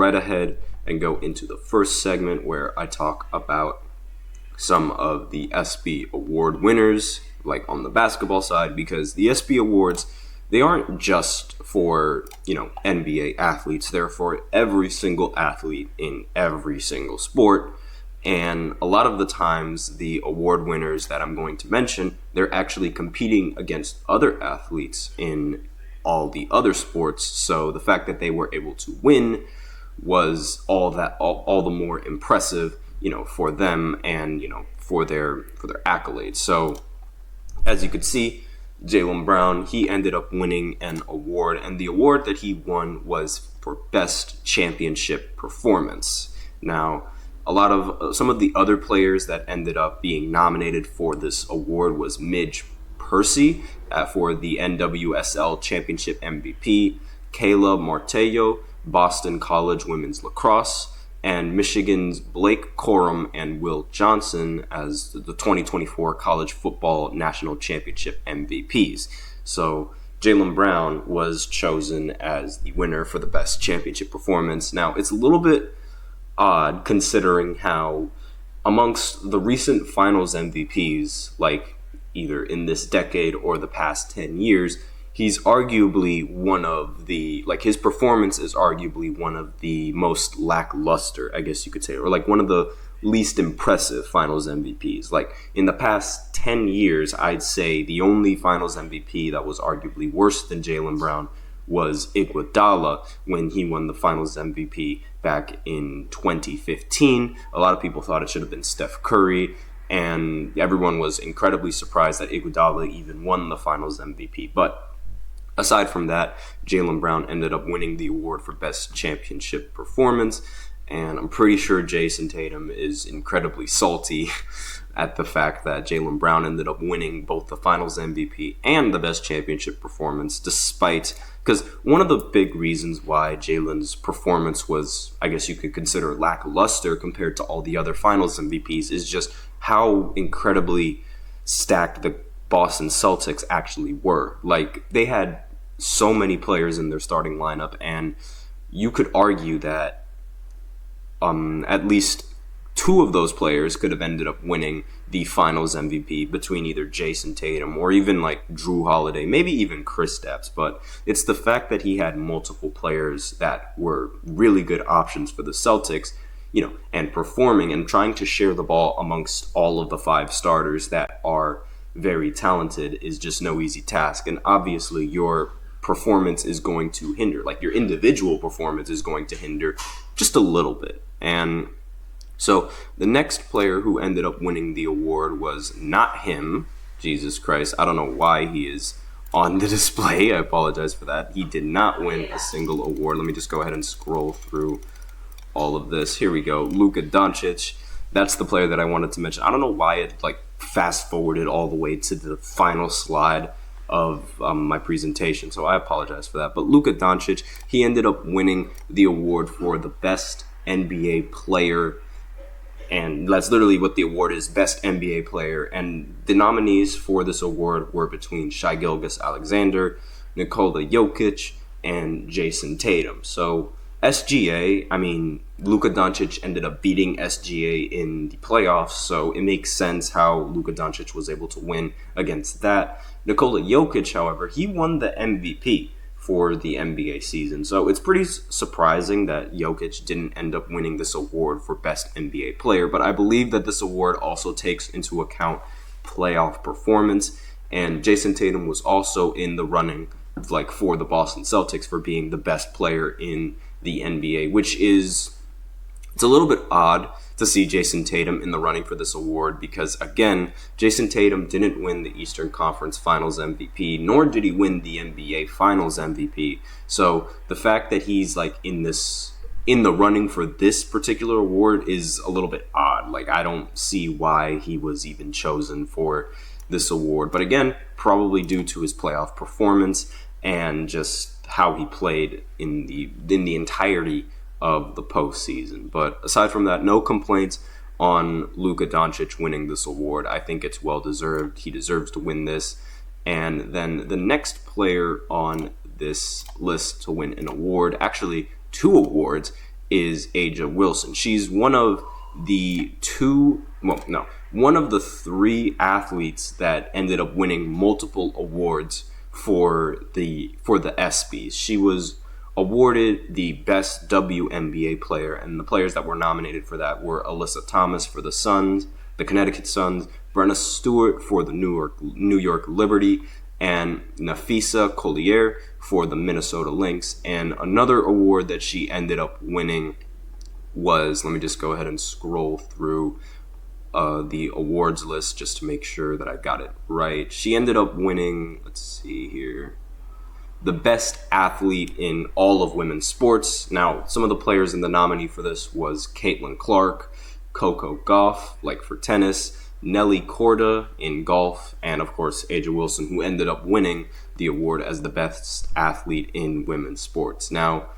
right ahead and go into the first segment where I talk about some of the ESPY Award winners, like on the basketball side, because the ESPY Awards, they aren't just for, NBA athletes. They're for every single athlete in every single sport. And a lot of the times, the award winners that I'm going to mention, they're actually competing against other athletes in all the other sports. So the fact that they were able to win was all the more impressive, for them and, for their accolades. So as you could see, Jaylen Brown, he ended up winning an award, and the award that he won was for Best Championship Performance. Now, some of the other players that ended up being nominated for this award was Midge Percy for the NWSL Championship MVP, Kayla Martello, Boston College Women's Lacrosse, and Michigan's Blake Corum and Will Johnson as the 2024 College Football National Championship MVPs. So Jaylen Brown was chosen as the winner for the Best Championship Performance. Now, it's a little bit odd considering how amongst the recent finals MVPs, like either in this decade or the past 10 years, he's arguably his performance is arguably one of the most lackluster, I guess you could say, or like one of the least impressive finals MVPs. Like in the past 10 years, I'd say the only finals MVP that was arguably worse than Jaylen Brown was Iguodala when he won the finals MVP back in 2015. A lot of people thought it should have been Steph Curry, and everyone was incredibly surprised that Iguodala even won the finals MVP. But aside from that, Jaylen Brown ended up winning the award for Best Championship Performance, and I'm pretty sure Jason Tatum is incredibly salty at the fact that Jaylen Brown ended up winning both the Finals MVP and the Best Championship Performance, because one of the big reasons why Jaylen's performance was, I guess you could consider, lackluster compared to all the other Finals MVPs is just how incredibly stacked the Boston Celtics actually were. Like, they had so many players in their starting lineup, and you could argue that at least two of those players could have ended up winning the Finals MVP between either Jason Tatum or even like Drew Holiday, maybe even Kristaps. But it's the fact that he had multiple players that were really good options for the Celtics, and performing and trying to share the ball amongst all of the five starters that are very talented is just no easy task. And obviously your performance is going to hinder, like your individual performance is going to hinder just a little bit. And so the next player who ended up winning the award was not him. Jesus Christ, I don't know why he is on the display. I apologize for that. He did not win a single award. Let me just go ahead and scroll through all of this. Here we go. Luka Doncic. That's the player that I wanted to mention. I don't know why it fast forwarded all the way to the final slide of my presentation, so I apologize for that. But Luka Doncic, he ended up winning the award for the best NBA player, and that's literally what the award is, best NBA player. And the nominees for this award were between Shai Gilgeous-Alexander, Nikola Jokic, and Jason Tatum. So SGA, Luka Doncic ended up beating SGA in the playoffs, so it makes sense how Luka Doncic was able to win against that. Nikola Jokic, however, he won the MVP for the NBA season, so it's pretty surprising that Jokic didn't end up winning this award for Best NBA Player, but I believe that this award also takes into account playoff performance, and Jason Tatum was also in the running for the Boston Celtics for being the best player in the NBA, which is, it's a little bit odd to see Jason Tatum in the running for this award because, again, Jason Tatum didn't win the Eastern Conference Finals MVP, nor did he win the NBA Finals MVP. So the fact that he's in the running for this particular award is a little bit odd. I don't see why he was even chosen for this award. But again, probably due to his playoff performance and just how he played in the entirety of the postseason. But aside from that, no complaints on Luka Doncic winning this award. I think it's well deserved. He deserves to win this. And then the next player on this list to win an award, actually two awards, is A'ja Wilson. She's one of the three athletes that ended up winning multiple awards for the ESPYs. She was awarded the best WNBA player, and the players that were nominated for that were Alyssa Thomas for the Connecticut Suns, Brenna Stewart for the New York Liberty, and Nafisa Collier for the Minnesota Lynx. And another award that she ended up winning was, let me just go ahead and scroll through the awards list just to make sure that I got it right. She ended up winning, let's see here, the best athlete in all of women's sports. Now, some of the players in the nominee for this was Caitlin Clark, Coco Gauff, like for tennis, Nelly Korda in golf, and of course A'ja Wilson, who ended up winning the award as the best athlete in women's sports. Now,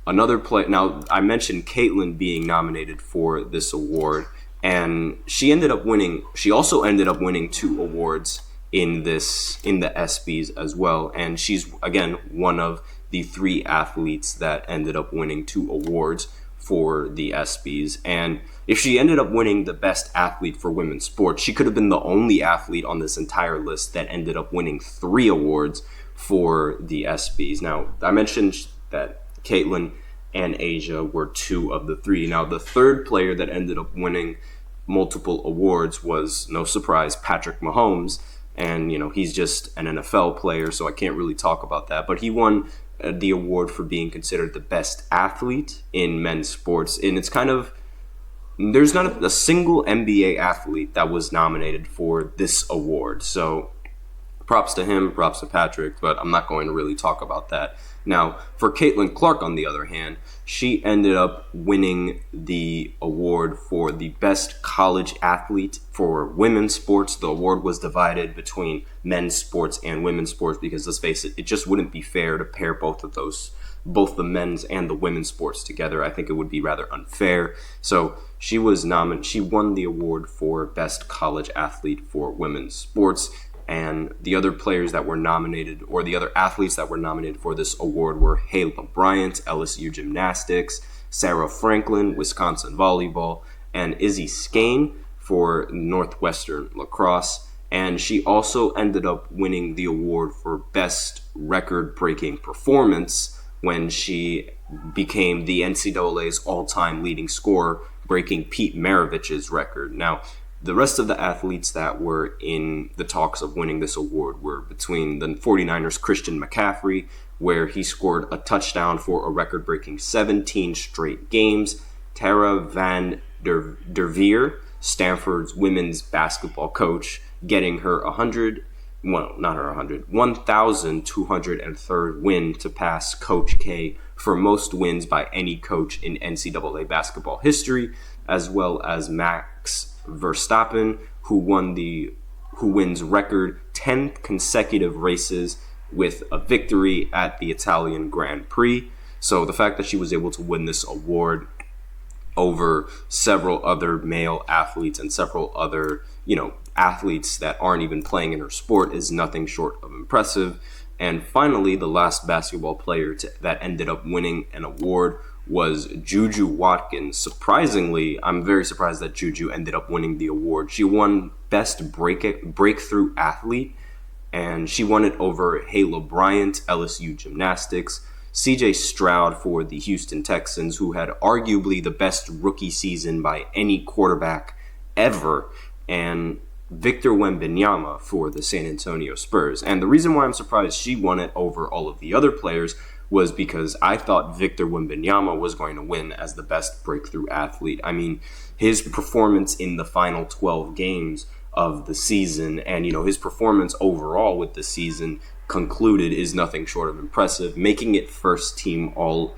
I mentioned Caitlin being nominated for this award, and she also ended up winning 2 awards in the ESPYs as well, and she's again one of the 3 athletes that ended up winning 2 awards for the ESPYs. And if she ended up winning the best athlete for women's sports, she could have been the only athlete on this entire list that ended up winning 3 awards for the ESPYs. Now, I mentioned that Caitlin and A'ja were 2 of the 3. Now, the third player that ended up winning multiple awards was, no surprise, Patrick Mahomes. And, he's just an NFL player, so I can't really talk about that. But he won the award for being considered the best athlete in men's sports. And it's there's not a single NBA athlete that was nominated for this award. So props to him, props to Patrick, but I'm not going to really talk about that. Now, for Caitlin Clark, on the other hand, she ended up winning the award for the best college athlete for women's sports. The award was divided between men's sports and women's sports because, let's face it, it just wouldn't be fair to pair both the men's and the women's sports together. I think it would be rather unfair. So she won the award for best college athlete for women's sports. And the other players that were nominated, or the other athletes that were nominated for this award, were Hayla Bryant, LSU Gymnastics, Sarah Franklin, Wisconsin Volleyball, and Izzy Skane for Northwestern Lacrosse. And she also ended up winning the award for best record-breaking performance when she became the NCAA's all-time leading scorer, breaking Pete Maravich's record. Now, the rest of the athletes that were in the talks of winning this award were between the 49ers' Christian McCaffrey, where he scored a touchdown for a record-breaking 17 straight games, Tara Van Der Veer, Stanford's women's basketball coach, getting her 1,203rd win to pass Coach K for most wins by any coach in NCAA basketball history, as well as Max Verstappen, who wins record 10 consecutive races with a victory at the Italian Grand Prix. So the fact that she was able to win this award over several other male athletes and several other, athletes that aren't even playing in her sport is nothing short of impressive. And finally, the last basketball player that ended up winning an award was Juju Watkins. Surprisingly, I'm very surprised that Juju ended up winning the award. She won Best Breakthrough Athlete, and she won it over Hayla Bryant, LSU Gymnastics, CJ Stroud for the Houston Texans, who had arguably the best rookie season by any quarterback ever, and Victor Wembanyama for the San Antonio Spurs. And the reason why I'm surprised she won it over all of the other players was because I thought Victor Wembanyama was going to win as the best breakthrough athlete. I mean, his performance in the final 12 games of the season and, his performance overall with the season concluded is nothing short of impressive. Making it first team all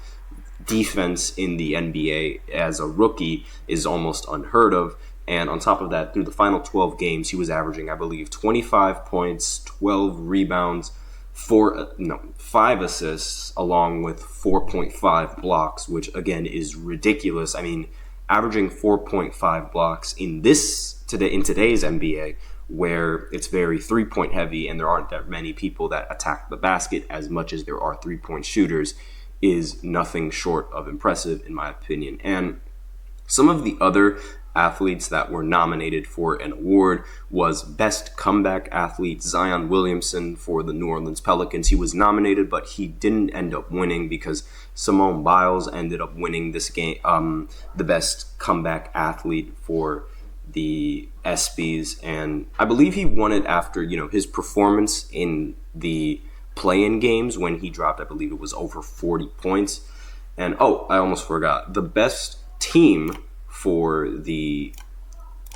defense in the NBA as a rookie is almost unheard of. And on top of that, through the final 12 games, he was averaging, I believe, 25 points, 12 rebounds, 5 assists, along with 4.5 blocks, which again is ridiculous. I mean, averaging 4.5 blocks in today's NBA, where it's very 3-point heavy and there aren't that many people that attack the basket as much as there are 3-point shooters, is nothing short of impressive, in my opinion. And some of the other athletes that were nominated for an award was Best Comeback Athlete Zion Williamson for the New Orleans Pelicans. He was nominated, but he didn't end up winning because Simone Biles ended up winning this game, the Best Comeback Athlete for the ESPYs, and I believe he won it after, his performance in the play-in games when he dropped, I believe it was over 40 points. And I almost forgot, the best team for the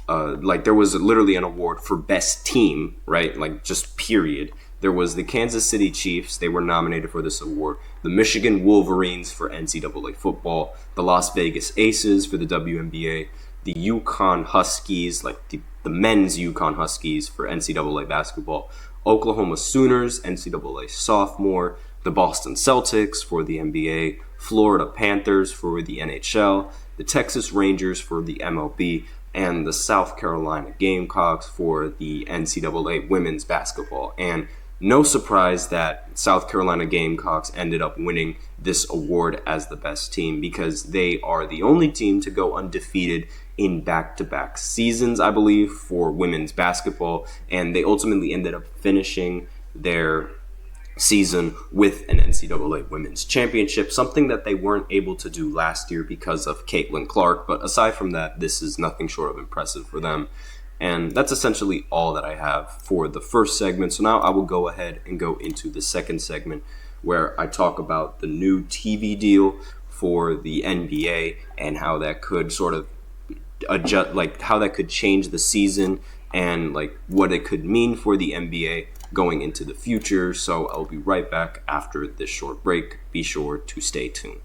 there was literally an award for best team, right? Like, just period. There was the Kansas City Chiefs. They were nominated for this award. The Michigan Wolverines for NCAA football. The Las Vegas Aces for the WNBA. The UConn Huskies, like the men's UConn Huskies for NCAA basketball. Oklahoma Sooners, NCAA sophomore. The Boston Celtics for the NBA. Florida Panthers for the NHL. The Texas Rangers for the MLB, and the South Carolina Gamecocks for the NCAA women's basketball. And no surprise that South Carolina Gamecocks ended up winning this award as the best team, because they are the only team to go undefeated in back-to-back seasons, I believe, for women's basketball. And they ultimately ended up finishing their season with an NCAA Women's Championship, something that they weren't able to do last year because of Caitlin Clark. But aside from that, this is nothing short of impressive for them. And that's essentially all that I have for the first segment. So now I will go ahead and go into the second segment, where I talk about the new TV deal for the NBA and how that could sort of adjust, like how that could change the season and like what it could mean for the NBA going into the future. So I'll be right back after this short break. Be sure to stay tuned.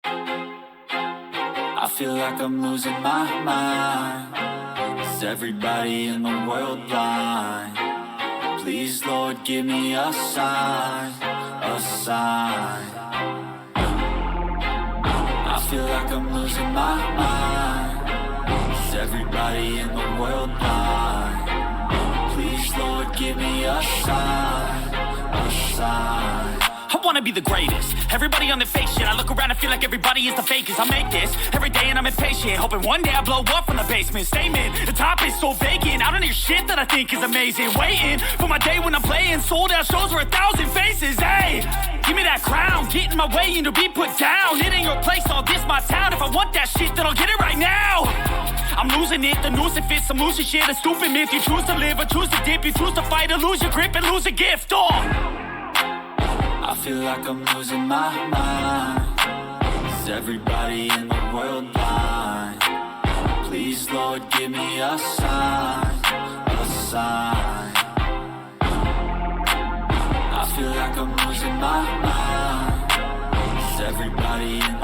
I feel like I'm losing my mind. Is everybody in the world blind? Please, Lord, give me a sign, a sign. I feel like I'm losing my mind. Is everybody in the world blind? Please, Lord, give me a sign, a sign. I wanna be the greatest. Everybody on their fake shit. I look around and feel like everybody is the fakest. I make this every day and I'm impatient, hoping one day I blow up from the basement. Statement, the top is so vacant. I don't hear shit that I think is amazing. Waiting for my day when I'm playing sold out shows for 1,000 faces. Hey, give me that crown, get in my way and to be put down. It ain't your place, all this my town. If I want that shit, then I'll get it right now. I'm losing it, the noose it fits. I'm losing shit, a stupid myth. You choose to live or choose to dip. You choose to fight or lose your grip and lose a gift. I feel like I'm losing my mind. Is everybody in the world blind? Please, Lord, give me a sign, a sign. I feel like I'm losing my mind. Is everybody in the